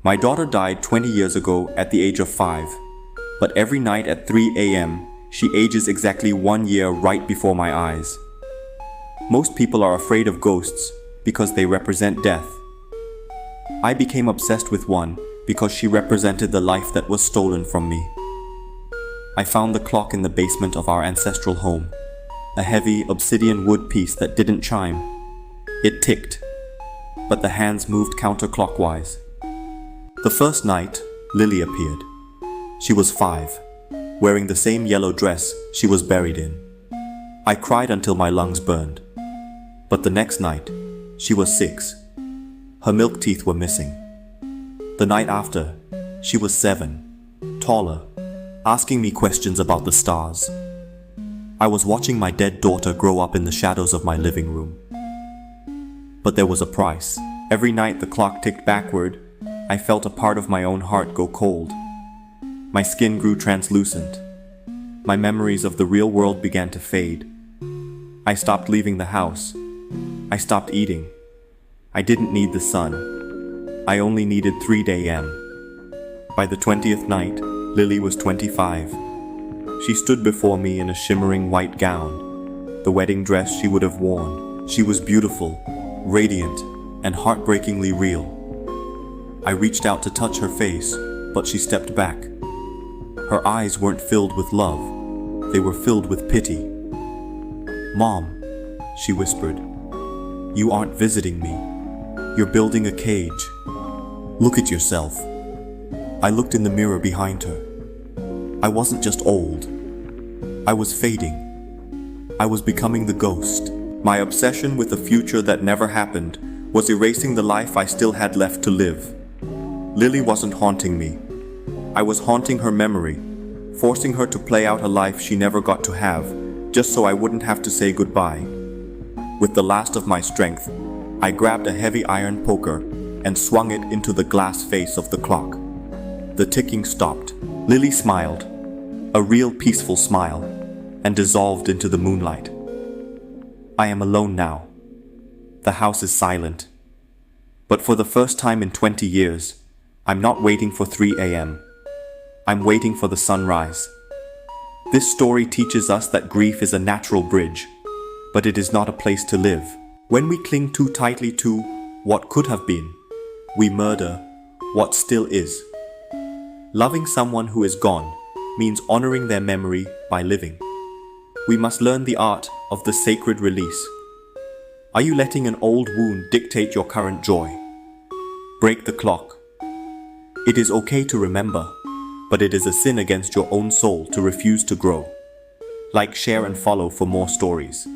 My daughter died 20 years ago at the age of 5, but every night at 3 a.m., she ages exactly 1 year right before my eyes. Most people are afraid of ghosts because they represent death. I became obsessed with one because she represented the life that was stolen from me. I found the clock in the basement of our ancestral home, a heavy obsidian wood piece that didn't chime. It ticked, but the hands moved counterclockwise. The first night, Lily appeared. She was 5, wearing the same yellow dress she was buried in. I cried until my lungs burned. But the next night, she was 6. Her milk teeth were missing. The night after, she was 7, taller, asking me questions about the stars. I was watching my dead daughter grow up in the shadows of my living room. But there was a price. Every night the clock ticked backward, I felt a part of my own heart go cold. My skin grew translucent. My memories of the real world began to fade. I stopped leaving the house. I stopped eating. I didn't need the sun. I only needed 3 a.m. By the 20th night, Lily was 25. She stood before me in a shimmering white gown, the wedding dress she would have worn. She was beautiful, radiant, and heartbreakingly real. I reached out to touch her face, but she stepped back. Her eyes weren't filled with love. They were filled with pity. "Mom," she whispered, "you aren't visiting me. You're building a cage. Look at yourself." I looked in the mirror behind her. I wasn't just old. I was fading. I was becoming the ghost. My obsession with a future that never happened was erasing the life I still had left to live. Lily wasn't haunting me. I was haunting her memory, forcing her to play out a life she never got to have, just so I wouldn't have to say goodbye. With the last of my strength, I grabbed a heavy iron poker and swung it into the glass face of the clock. The ticking stopped. Lily smiled, a real peaceful smile, and dissolved into the moonlight. I am alone now. The house is silent. But for the first time in 20 years, I'm not waiting for 3 a.m. I'm waiting for the sunrise. This story teaches us that grief is a natural bridge, but it is not a place to live. When we cling too tightly to what could have been, we murder what still is. Loving someone who is gone means honoring their memory by living. We must learn the art of the sacred release. Are you letting an old wound dictate your current joy? Break the clock. It is okay to remember, but it is a sin against your own soul to refuse to grow. Like, share, and follow for more stories.